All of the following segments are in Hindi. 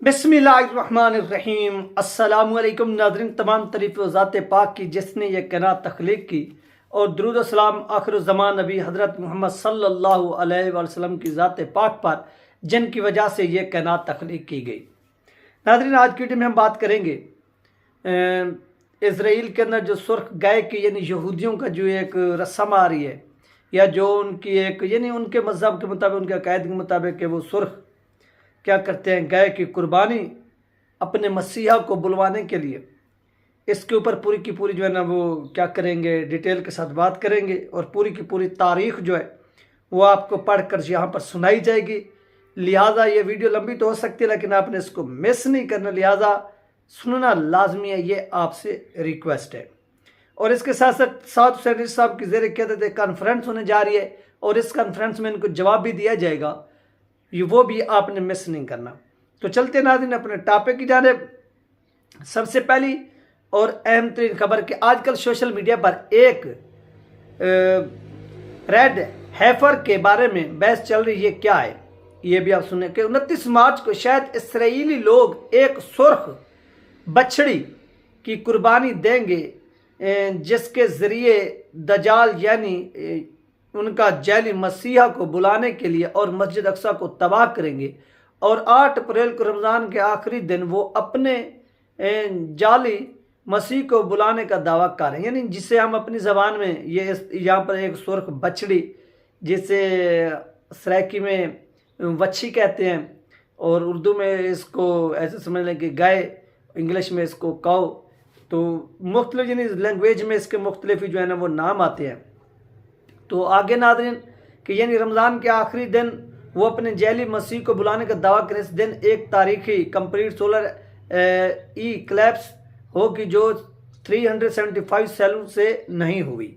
बिस्मिल्लाहिर्रहमानिर्रहीम। अस्सलामुअलैकुम नाज़रीन, तमाम तारीफ़ ज़ात पाक की जिसने ये कायनात तख्लीक की, और दुरूद व सलाम आखिर ज़मान नबी हज़रत मोहम्मद सल्लल्लाहु अलैहि वसल्लम की ज़ात पाक पर जिनकी वजह से ये कायनात तख्लीक की गई। नाज़रीन, आज की वीडियो में हम बात करेंगे इसराइल के अंदर जो सुर्ख गाय की यानी यहूदियों का जो एक रस्म आ रही है, या जो उनकी एक यानी उनके मज़हब के मुताबिक, उनके अकायद के मुताबिक कि वो सुर्ख क्या करते हैं, गाय की कुर्बानी अपने मसीहा को बुलवाने के लिए। इसके ऊपर पूरी की पूरी जो है ना वो क्या करेंगे, डिटेल के साथ बात करेंगे, और पूरी की पूरी तारीख जो है वो आपको पढ़कर यहाँ पर सुनाई जाएगी। लिहाजा ये वीडियो लंबी तो हो सकती है, लेकिन आपने इसको मिस नहीं करना, लिहाजा सुनना लाजमी है, ये आपसे रिक्वेस्ट है। और इसके साथ साथ साउथ सेनेटर साहब की ज़ेर क़यादत एक कॉन्फ्रेंस होने जा रही है, और इस कॉन्फ्रेंस में इनको जवाब भी दिया जाएगा, वो भी आपने मिस नहीं करना। तो चलते नाज़रीन अपने टॉपिक की जानिब। सबसे पहली और अहम तरीन खबर कि आजकल सोशल मीडिया पर एक रेड हैफर के बारे में बहस चल रही है। क्या है ये भी आप सुने कि 29 मार्च को शायद इसराइली लोग एक सुर्ख बछड़ी की कुर्बानी देंगे, जिसके ज़रिए दजाल यानी उनका जैली मसीहा को बुलाने के लिए और मस्जिद अक्सा को तबाह करेंगे। और 8 अप्रैल को रमज़ान के आखिरी दिन वो अपने जाली मसीह को बुलाने का दावा कर रहे हैं, यानी जिसे हम अपनी ज़बान में ये यहाँ पर एक सुर्ख बछड़ी, जिसे सराइकी में वच्छी कहते हैं, और उर्दू में इसको ऐसे समझ लें कि गाय, इंग्लिश में इसको काऊ, तो मुख्तलिफ यानी लैंग्वेज में इसके मुख्तलिफ जो है ना वो नाम आते हैं। तो आगे नाज़रीन कि यानी रमज़ान के आखिरी दिन वो अपने जैली मसीह को बुलाने का दावा करें। इस दिन एक तारीखी कंप्लीट सोलर इक्लिप्स होगी जो 375 सालों से नहीं हुई।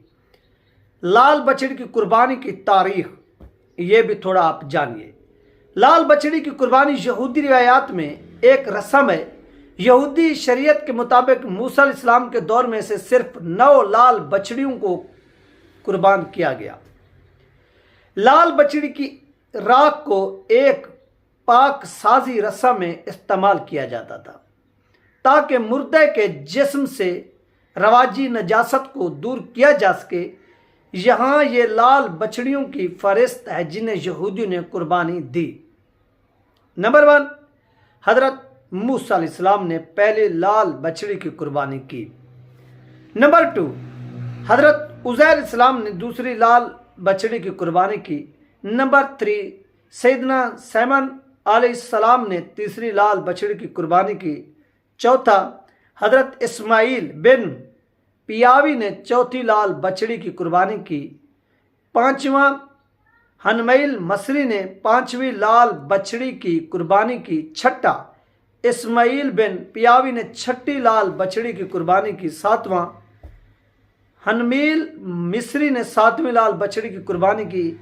लाल बछड़ी की कुर्बानी की तारीख ये भी थोड़ा आप जानिए। लाल बछड़ी की कुर्बानी यहूदी रिवायात में एक रस्म है। यहूदी शरीयत के मुताबिक मूसा अलैहिस्सलाम के दौर में से सिर्फ 9 लाल बछड़ियों को कुर्बान किया गया। लाल बछड़ी की राख को एक पाक साजी रस्म में इस्तेमाल किया जाता था, ताकि मुर्दे के जिस्म से रवाजी नजासत को दूर किया जा सके। यहाँ ये लाल बछड़ियों की फहरिस्त है जिन्हें यहूदियों ने कुर्बानी दी। नंबर 1, हजरत मूसा अलैहिस्सलाम ने पहले लाल बछड़ी की कुर्बानी की। नंबर 2, हजरत उज़ैर इस्लाम ने दूसरी लाल बछड़ी की कुर्बानी की। नंबर 3, सैयदना सैमन अलैहिस्सलाम ने तीसरी लाल बछड़ी की कुर्बानी की। चौथा, हजरत इस्माइल बिन पियावी ने चौथी लाल बछड़ी की कुर्बानी की। 5वां, हनमैल मसरी ने 5वीं लाल बछड़ी की कुर्बानी की। 6ठा, इस्माइल बिन पियावी ने 6ठी लाल बछड़ी की कुर्बानी की। 7वां, हनमील मिस्री ने 7वीं लाल बछड़ी की कुर्बानी की।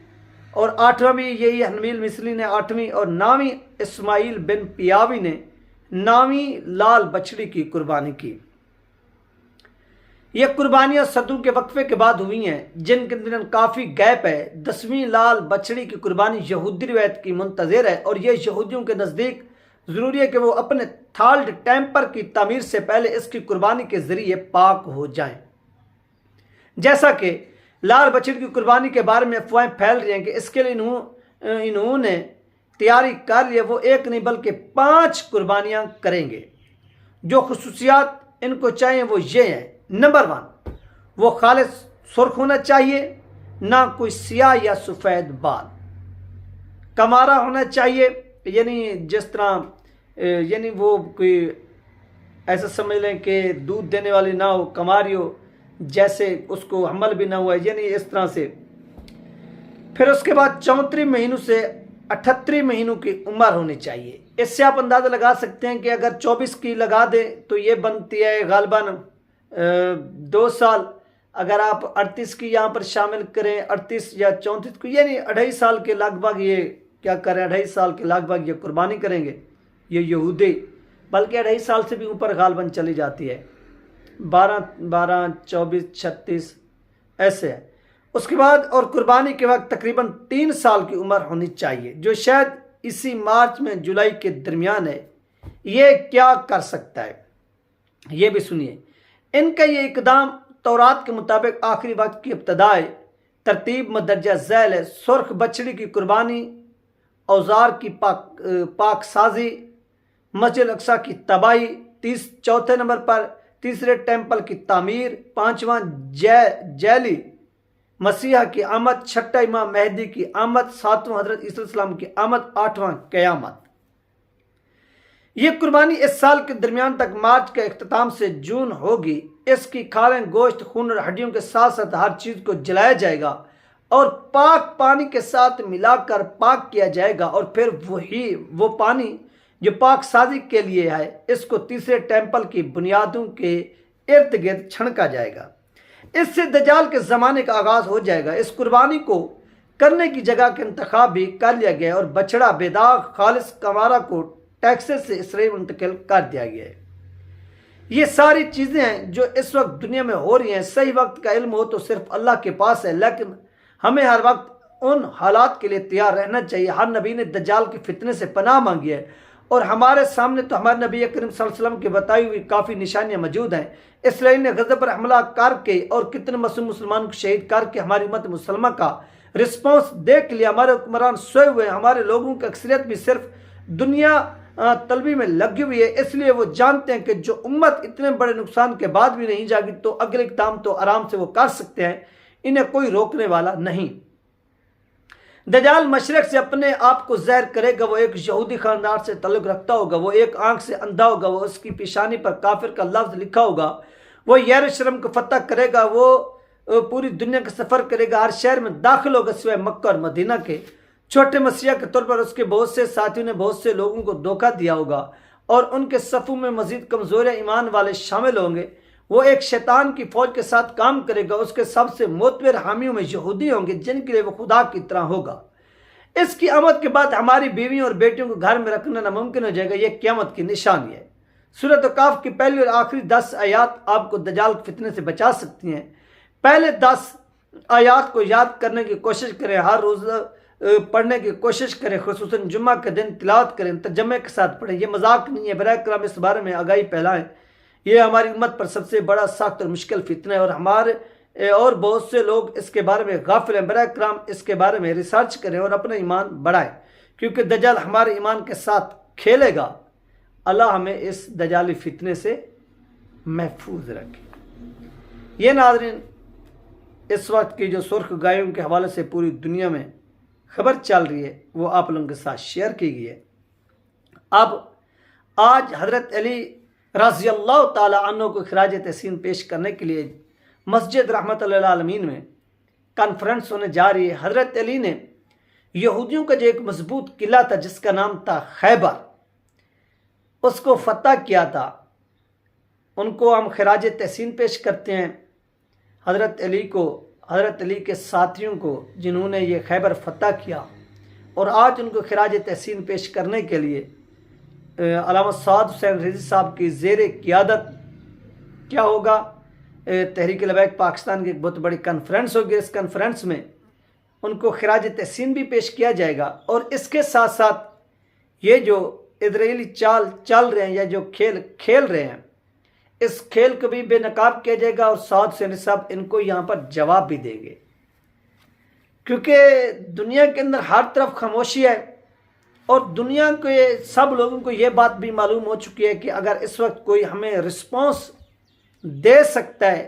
और 8वां भी यही हनमील मिस्री ने 8वीं, और 9वीं इस्माइल बिन पियावी ने 9वीं लाल बछड़ी की कुर्बानी की। यह कुर्बानियां सदों के वक्फे के बाद हुई हैं, जिनके दिन काफ़ी गैप है। 10वीं लाल बछड़ी की कुर्बानी यहूदी रिवायत की मुंतज़िर है, और यह यहूदियों के नज़दीक ज़रूरी है कि वो अपने थर्ड टेम्पर की तामीर से पहले इसकी कुर्बानी के ज़रिए पाक हो जाएं। जैसा कि लाल बछड़ी की कुर्बानी के बारे में अफवाहें फैल रही हैं कि इसके लिए इन्होंने तैयारी कर ली है, वो एक नहीं बल्कि 5 कुर्बानियां करेंगे। जो खुसूसियात इनको चाहिए वो ये हैं। नंबर 1, वो खालिस सुर्ख होना चाहिए, ना कोई सियाह या सफ़ेद बाल। कमारा होना चाहिए, यानी जिस तरह यानी वो कोई ऐसा समझ लें कि दूध देने वाली ना हो, कमारी हो, जैसे उसको हमल भी ना हुआ, यानी इस तरह से। फिर उसके बाद 34 महीनों से 38 महीनों की उम्र होनी चाहिए। इससे आप अंदाज़ा लगा सकते हैं कि अगर 24 की लगा दें तो ये बनती है गालबन 2 साल। अगर आप 38 की यहाँ पर शामिल करें, 38 या 34 को, यानी 2.5 साल के लगभग ये क्या करें, 2.5 साल के लगभग ये कुर्बानी करेंगे ये यहूदी, बल्कि 2.5 साल से भी ऊपर गालबन चली जाती है, 12, 24, 36 ऐसे है। उसके बाद और कुर्बानी के वक्त तकरीबन 3 साल की उम्र होनी चाहिए, जो शायद इसी मार्च में जुलाई के दरमियान है। ये क्या कर सकता है, ये भी सुनिए। इनका ये इकदाम तौरात के मुताबिक आखिरी वक्त की इब्तदाई तरतीब मदरजा झैल है। सुर्ख बछड़ी की कुर्बानी, औजार की पाक साजी, मस्जिद अक्सा की तबाही, चौथे नंबर पर तीसरे टेम्पल की तामीर, पांचवां जैली मसीहा की आमद, छठा इमाम मेहदी की आमद, सातवां हजरत ईसा अलैहिस्सलाम की आमद, आठवां क़यामत। ये कुर्बानी इस साल के दरमियान तक मार्च के अख्ताम से जून होगी। इसकी खालें, गोश्त, खून और हड्डियों के साथ साथ हर चीज़ को जलाया जाएगा और पाक पानी के साथ मिलाकर पाक किया जाएगा और फिर वो पानी जो पाक साजी के लिए है, इसको तीसरे टेम्पल की बुनियादों के इर्द गिर्द छणका जाएगा। इससे दज्जाल के ज़माने का आगाज़ हो जाएगा। इस कुर्बानी को करने की जगह का इंतखाब भी कर लिया गया और बछड़ा बेदाग खालिस कमारा को टेक्सास से इसराइल मुंतकिल कर दिया गया है। ये सारी चीज़ें हैं जो इस वक्त दुनिया में हो रही हैं। सही वक्त का इल्म हो तो सिर्फ अल्लाह के पास है, लेकिन हमें हर वक्त उन हालात के लिए तैयार रहना चाहिए। हर नबी ने दज्जाल के फितने से पनाह मांगी है और हमारे सामने तो हमारे नबी करीम सल्लल्लाहु अलैहि वसल्लम की बताई हुई काफ़ी निशानियां मौजूद हैं। इसराइल ने गज़ा पर हमला करके और कितने मुसलमान को शहीद करके हमारी उम्मत मुसलमा का रिस्पॉन्स देख लिया। हमारे हुक्मरान सोए हुए हैं, हमारे लोगों की अक्सरियत भी सिर्फ दुनिया तलबी में लगी हुई है। इसलिए वो जानते हैं कि जो उम्मत इतने बड़े नुकसान के बाद भी नहीं जागी तो अगले इक़दाम तो आराम से वो कर सकते हैं, इन्हें कोई रोकने वाला नहीं। दज्जाल मशरक से अपने आप को ज़ाहिर करेगा। वो एक यहूदी खानदान से तल्लुक़ रखता होगा, वो एक आंख से अंधा होगा, वो उसकी पेशानी पर काफिर का लफ्ज़ लिखा होगा, वो यरूशलेम को फतह करेगा, वो पूरी दुनिया का सफ़र करेगा, हर शहर में दाखिल होगा सिवाय मक्का और मदीना के। छोटे मसीहा के तौर पर उसके बहुत से साथियों ने बहुत से लोगों को धोखा दिया होगा और उनके सफ़ों में मजीद कमज़ोर ईमान वाले शामिल होंगे। वो एक शैतान की फौज के साथ काम करेगा। उसके सबसे मोतबर हामियों में यहूदी होंगे जिनके लिए वो खुदा की तरह होगा। इसकी आमद के बाद हमारी बीवियों और बेटियों को घर में रखना नामुमकिन हो जाएगा। यह क़यामत की निशानी है। सूरत काफ की पहली और आखिरी 10 आयात आपको दज्जाल के फितने से बचा सकती हैं। पहले 10 आयात को याद करने की कोशिश करें, हर रोज़ पढ़ने की कोशिश करें, खुसूसन जुम्मा के दिन तिलावत करें, तर्जुमे के साथ पढ़ें। यह मजाक नहीं है, बराए कराम इस बारे में आगाही फैलाएं। यह हमारी उम्मत पर सबसे बड़ा सख्त और मुश्किल फितना है और हमारे और बहुत से लोग इसके बारे में गाफिल हैं। बराए कराम इसके बारे में रिसर्च करें और अपना ईमान बढ़ाएं, क्योंकि दज्जाल हमारे ईमान के साथ खेलेगा। अल्लाह हमें इस दज्जाली फितने से महफूज रखे। ये नाज़रीन, इस वक्त की जो सुर्ख गायों के हवाले से पूरी दुनिया में खबर चल रही है वो आप लोगों के साथ शेयर की गई है। अब आज हज़रत अली रज़ी अल्लाह ताला अन्हु को खिराज तहसीन पेश करने के लिए मस्जिद रहमतुल्लिल आलमीन में कॉन्फ्रेंस होने जा रही है। हज़रत अली ने यहूदियों का जो एक मजबूत किला था जिसका नाम था खैबर, उसको फतह किया था। उनको हम खिराज तहसीन पेश करते हैं हज़रत अली को, हज़रत अली के साथियों को जिन्होंने ये खैबर फतह किया। और आज उनको खिराज तहसीन पेश करने के लिए अल्लामा साद हुसैन रिज़वी साहब की ज़ेर क़ियादत क्या होगा, तहरीक लबैक पाकिस्तान की एक बहुत बड़ी कॉन्फ्रेंस होगी। इस कॉन्फ्रेंस में उनको खिराज तहसीन भी पेश किया जाएगा और इसके साथ साथ ये जो इजरायली चाल चल रहे हैं या जो खेल खेल रहे हैं, इस खेल को भी बेनकाब किया जाएगा और साद हुसैन साहब इनको यहाँ पर जवाब भी देंगे, क्योंकि दुनिया के अंदर हर तरफ खामोशी है और दुनिया के सब लोगों को ये बात भी मालूम हो चुकी है कि अगर इस वक्त कोई हमें रिस्पॉन्स दे सकता है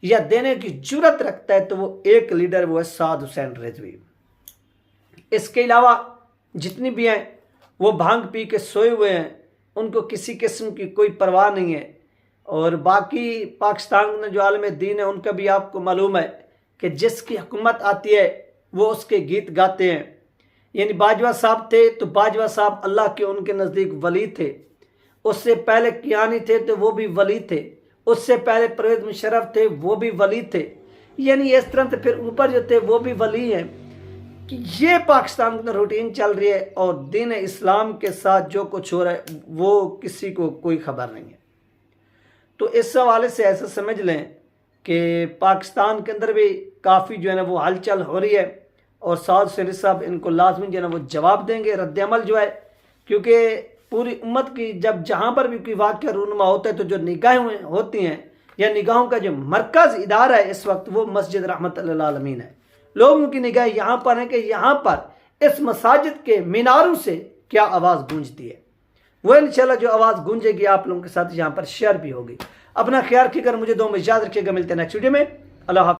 या देने की जुर्रत रखता है तो वो एक लीडर, वो है साद हुसैन रिजवी। इसके अलावा जितनी भी हैं वो भांग पी के सोए हुए हैं, उनको किसी किस्म की कोई परवाह नहीं है। और बाकी पाकिस्तान में जो आलम दीन है उनका भी आपको मालूम है कि जिसकी हुकूमत आती है वो उसके गीत गाते हैं। यानी बाजवा साहब थे तो बाजवा साहब अल्लाह के उनके नज़दीक वली थे, उससे पहले कियानी थे तो वो भी वली थे, उससे पहले परवेज़ मुशर्रफ थे वो भी वली थे। यानी इस तरह से फिर ऊपर जो थे वो भी वली हैं। कि ये पाकिस्तान में रूटीन चल रही है और दीन इस्लाम के साथ जो कुछ हो रहा है वो किसी को कोई खबर नहीं है। तो इस हवाले से ऐसा समझ लें कि पाकिस्तान के अंदर भी काफ़ी जो है ना वो हलचल हो रही है और साद हुसैन साहब इनको लाजमी जो है ना वो जवाब देंगे, रद्द अमल जो है, क्योंकि पूरी उम्मत की जब जहाँ पर भी कोई वाक़या रूनुमा होता है तो जो निगाहें होती हैं या निगाहों का जो मरकज़ इदारा है इस वक्त वो मस्जिद रहमतुल लिल आलमीन है। लोगों की निगाह यहाँ पर है कि यहाँ पर इस मसाजिद के मीनारों से क्या आवाज़ गूंजती है। वो इंशाल्लाह जो आवाज़ गूंजेगी आप लोगों के साथ यहाँ पर शेयर भी होगी। अपना ख्याल रखिएगा, मुझे दो में याद रखिएगा। मिलते हैं नेक्स्ट वीडियो में। अल्लाह हाफ़िज़।